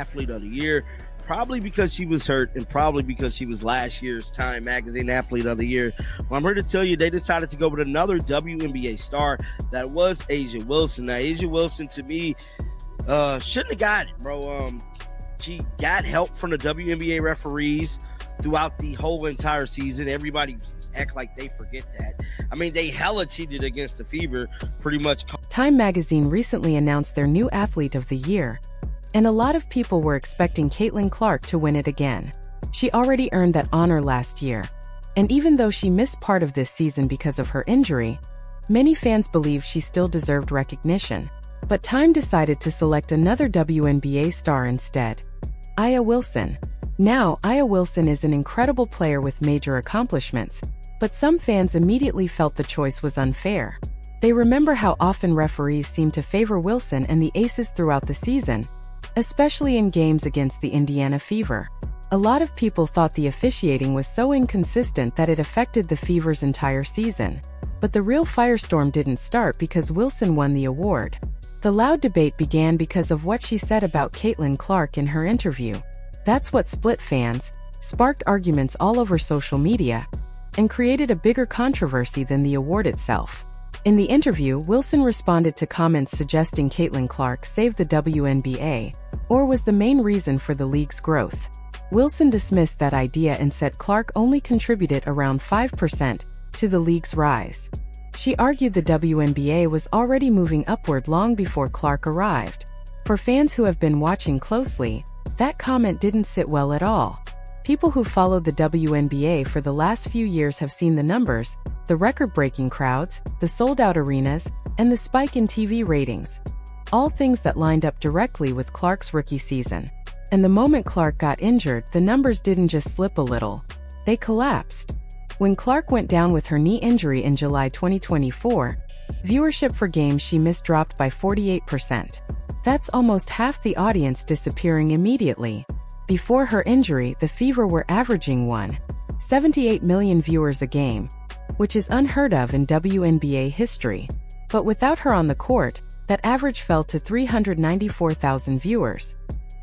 Athlete of the Year, probably because she was hurt and probably because she was last year's Time Magazine Athlete of the Year. Well, I'm here to tell you they decided to go with another WNBA star. That was A'ja Wilson. Now, A'ja Wilson, to me, shouldn't have got it, bro. She got help from the WNBA referees throughout the whole entire season. Everybody act like they forget that. I mean, they hella cheated against the Fever, pretty much. Time Magazine recently announced their new Athlete of the Year, and a lot of people were expecting Caitlin Clark to win it again. She already earned that honor last year, and even though she missed part of this season because of her injury, many fans believe she still deserved recognition. But Time decided to select another WNBA star instead, A'ja Wilson. Now, A'ja Wilson is an incredible player with major accomplishments, but some fans immediately felt the choice was unfair. They remember how often referees seemed to favor Wilson and the Aces throughout the season, especially in games against the Indiana Fever. A lot of people thought the officiating was so inconsistent that it affected the Fever's entire season. But the real firestorm didn't start because Wilson won the award. The loud debate began because of what she said about Caitlin Clark in her interview. That's what split fans, sparked arguments all over social media, and created a bigger controversy than the award itself. In the interview, Wilson responded to comments suggesting Caitlin Clark saved the WNBA, or was the main reason for the league's growth. Wilson dismissed that idea and said Clark only contributed around 5% to the league's rise. She argued the WNBA was already moving upward long before Clark arrived. For fans who have been watching closely, that comment didn't sit well at all. People who followed the WNBA for the last few years have seen the numbers, the record-breaking crowds, the sold-out arenas, and the spike in TV ratings. All things that lined up directly with Clark's rookie season. And the moment Clark got injured, the numbers didn't just slip a little. They collapsed. When Clark went down with her knee injury in July 2024, viewership for games she missed dropped by 48%. That's almost half the audience disappearing immediately. Before her injury, the Fever were averaging 1.78 million viewers a game, which is unheard of in WNBA history. But without her on the court, that average fell to 394,000 viewers.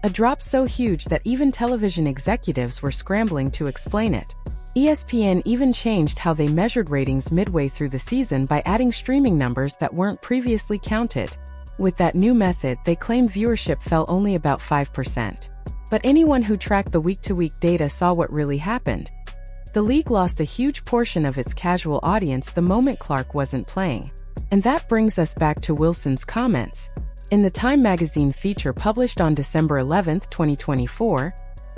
A drop so huge that even television executives were scrambling to explain it. ESPN even changed how they measured ratings midway through the season by adding streaming numbers that weren't previously counted. With that new method, they claimed viewership fell only about 5%. But anyone who tracked the week-to-week data saw what really happened. The league lost a huge portion of its casual audience the moment Clark wasn't playing. And that brings us back to Wilson's comments. In the Time Magazine feature published on December 11, 2024,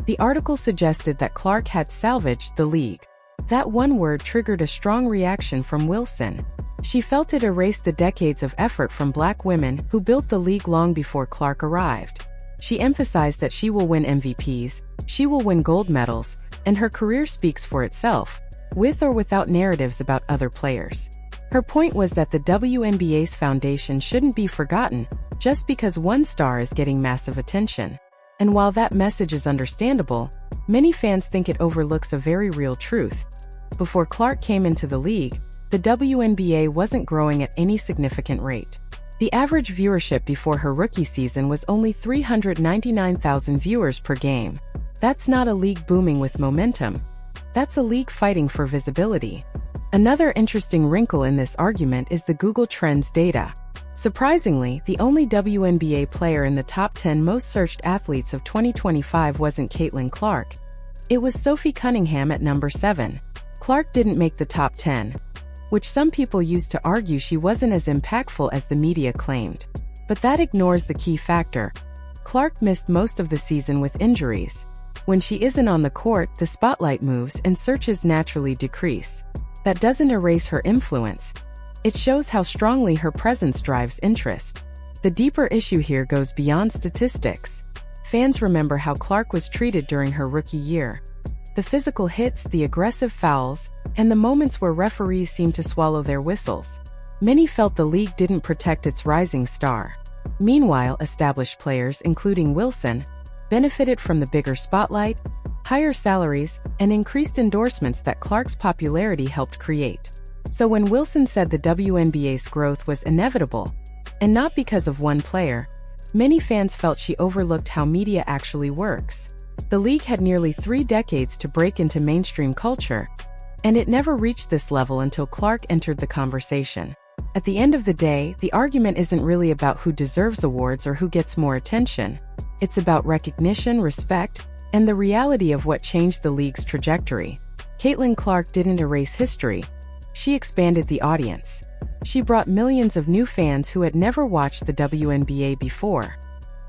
the article suggested that Clark had salvaged the league. That one word triggered a strong reaction from Wilson. She felt it erased the decades of effort from Black women who built the league long before Clark arrived. She emphasized that she will win MVPs, she will win gold medals, and her career speaks for itself, with or without narratives about other players. Her point was that the WNBA's foundation shouldn't be forgotten just because one star is getting massive attention. And while that message is understandable, many fans think it overlooks a very real truth. Before Clark came into the league, the WNBA wasn't growing at any significant rate. The average viewership before her rookie season was only 399,000 viewers per game. That's not a league booming with momentum. That's a league fighting for visibility. Another interesting wrinkle in this argument is the Google Trends data. Surprisingly, the only WNBA player in the top 10 most searched athletes of 2025 wasn't Caitlin Clark. It was Sophie Cunningham at number 7. Clark didn't make the top 10, which some people used to argue she wasn't as impactful as the media claimed. But that ignores the key factor. Clark missed most of the season with injuries. When she isn't on the court, the spotlight moves and searches naturally decrease. That doesn't erase her influence. It shows how strongly her presence drives interest. The deeper issue here goes beyond statistics. Fans remember how Clark was treated during her rookie year. The physical hits, the aggressive fouls, and the moments where referees seemed to swallow their whistles. Many felt the league didn't protect its rising star. Meanwhile, established players, including Wilson, benefited from the bigger spotlight, higher salaries, and increased endorsements that Clark's popularity helped create. So when Wilson said the WNBA's growth was inevitable, and not because of one player, Many fans felt she overlooked how media actually works. The league had nearly 3 decades to break into mainstream culture, and it never reached this level until Clark entered the conversation. At the end of the day, the argument isn't really about who deserves awards or who gets more attention. It's about recognition, respect, and the reality of what changed the league's trajectory. Caitlin Clark didn't erase history. She expanded the audience. She brought millions of new fans who had never watched the WNBA before.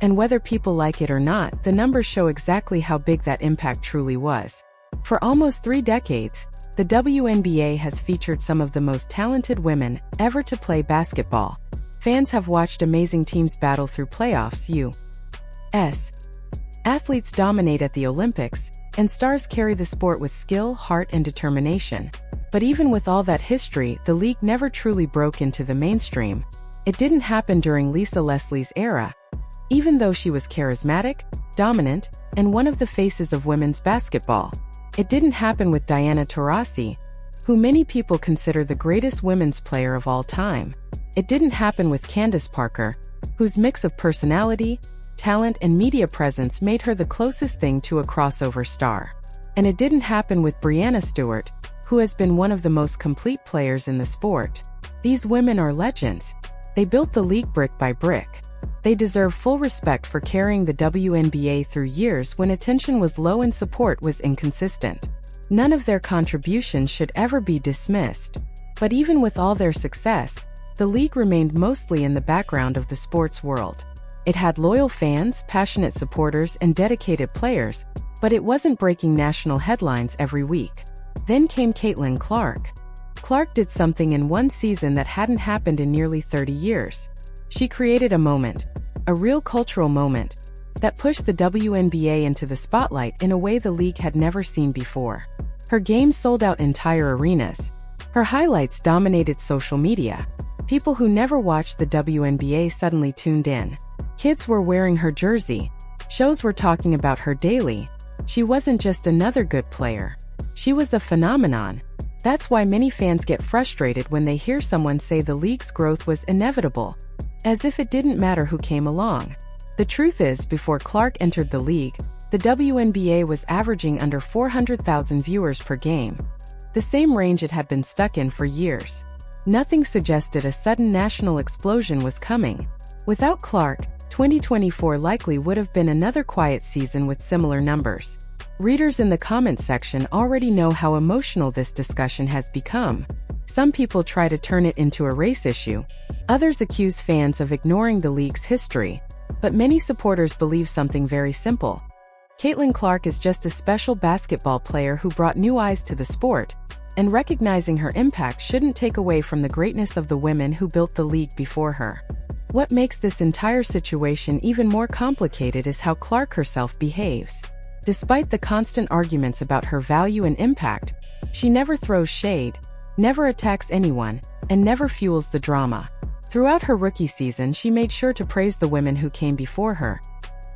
And whether people like it or not, the numbers show exactly how big that impact truly was. For almost 3 decades, the WNBA has featured some of the most talented women ever to play basketball. Fans have watched amazing teams battle through playoffs. U.S. athletes dominate at the Olympics, and stars carry the sport with skill, heart, and determination. But even with all that history, the league never truly broke into the mainstream. It didn't happen during Lisa Leslie's era. Even though she was charismatic, dominant, and one of the faces of women's basketball. It didn't happen with Diana Taurasi, who many people consider the greatest women's player of all time. It didn't happen with Candace Parker, whose mix of personality, talent, and media presence made her the closest thing to a crossover star. And it didn't happen with Breanna Stewart, who has been one of the most complete players in the sport. These women are legends. They built the league brick by brick. They deserve full respect for carrying the WNBA through years when attention was low and support was inconsistent. None of their contributions should ever be dismissed. But even with all their success, the league remained mostly in the background of the sports world. It had loyal fans, passionate supporters, and dedicated players, but it wasn't breaking national headlines every week. Then came Caitlin Clark. Clark did something in one season that hadn't happened in nearly 30 years. She created a moment, a real cultural moment, that pushed the WNBA into the spotlight in a way the league had never seen before. Her game sold out entire arenas. Her highlights dominated social media. People who never watched the WNBA suddenly tuned in. Kids were wearing her jersey. Shows were talking about her daily. She wasn't just another good player. She was a phenomenon. That's why many fans get frustrated when they hear someone say the league's growth was inevitable, as if it didn't matter who came along. The truth is, before Clark entered the league, the WNBA was averaging under 400,000 viewers per game, the same range it had been stuck in for years. Nothing suggested a sudden national explosion was coming. Without Clark, 2024 likely would have been another quiet season with similar numbers. Readers in the comments section already know how emotional this discussion has become. Some people try to turn it into a race issue. Others accuse fans of ignoring the league's history. But many supporters believe something very simple. Caitlin Clark is just a special basketball player who brought new eyes to the sport, and recognizing her impact shouldn't take away from the greatness of the women who built the league before her. What makes this entire situation even more complicated is how Clark herself behaves. Despite the constant arguments about her value and impact, she never throws shade, never attacks anyone, and never fuels the drama. Throughout her rookie season, she made sure to praise the women who came before her.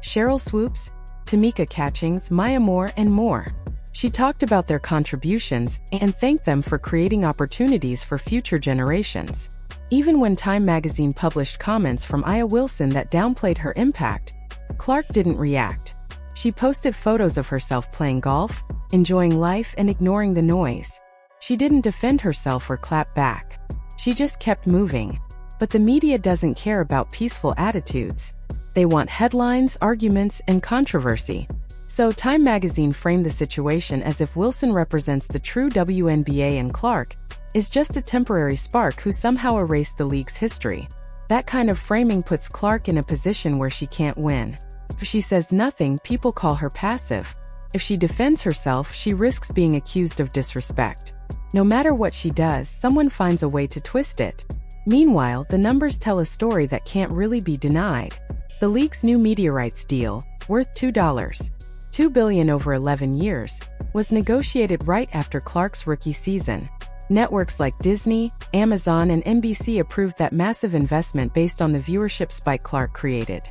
Cheryl Swoops, Tamika Catchings, Maya Moore, and more. She talked about their contributions and thanked them for creating opportunities for future generations. Even when Time magazine published comments from Aya Wilson that downplayed her impact, Clark didn't react. She posted photos of herself playing golf, enjoying life, and ignoring the noise. She didn't defend herself or clap back. She just kept moving. But the media doesn't care about peaceful attitudes. They want headlines, arguments, and controversy. So Time magazine framed the situation as if Wilson represents the true WNBA and Clark is just a temporary spark who somehow erased the league's history. That kind of framing puts Clark in a position where she can't win. If she says nothing, people call her passive. If she defends herself, she risks being accused of disrespect. No matter what she does, someone finds a way to twist it. Meanwhile, the numbers tell a story that can't really be denied. The league's new media rights deal, worth $2 billion over 11 years, was negotiated right after Clark's rookie season. Networks like Disney, Amazon, and NBC approved that massive investment based on the viewership spike Clark created.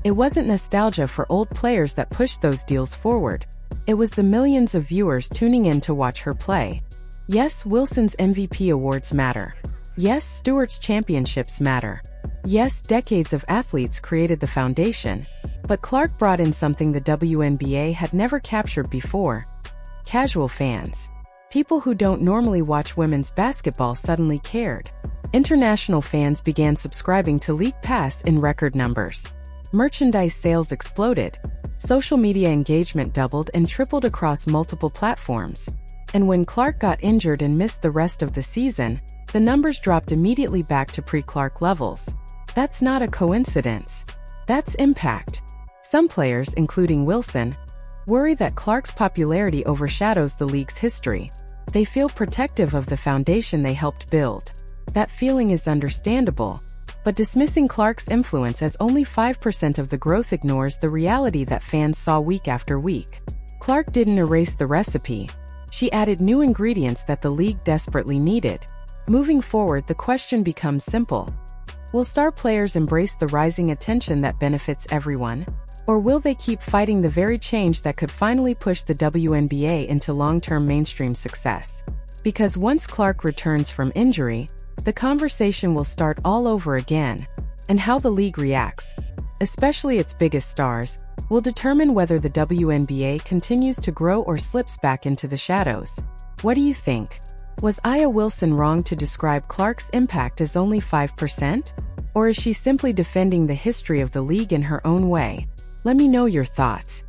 It wasn't nostalgia for old players that pushed those deals forward. It was the millions of viewers tuning in to watch her play. Yes, Wilson's MVP awards matter. Yes, Stewart's championships matter. Yes, decades of athletes created the foundation, but Clark brought in something the WNBA had never captured before: casual fans. People who don't normally watch women's basketball suddenly cared. International fans began subscribing to League Pass in record numbers. Merchandise sales exploded. Social media engagement doubled and tripled across multiple platforms. And when Clark got injured and missed the rest of the season, the numbers dropped immediately back to pre-Clark levels. That's not a coincidence. That's impact. Some players, including Wilson, worry that Clark's popularity overshadows the league's history. They feel protective of the foundation they helped build. That feeling is understandable, but dismissing Clark's influence as only 5% of the growth ignores the reality that fans saw week after week. Clark didn't erase the recipe. She added new ingredients that the league desperately needed. Moving forward, the question becomes simple. Will star players embrace the rising attention that benefits everyone? Or will they keep fighting the very change that could finally push the WNBA into long-term mainstream success? Because once Clark returns from injury, the conversation will start all over again, and how the league reacts, especially its biggest stars, will determine whether the WNBA continues to grow or slips back into the shadows. What do you think? Was Aya Wilson wrong to describe Clark's impact as only 5%? Or is she simply defending the history of the league in her own way? Let me know your thoughts.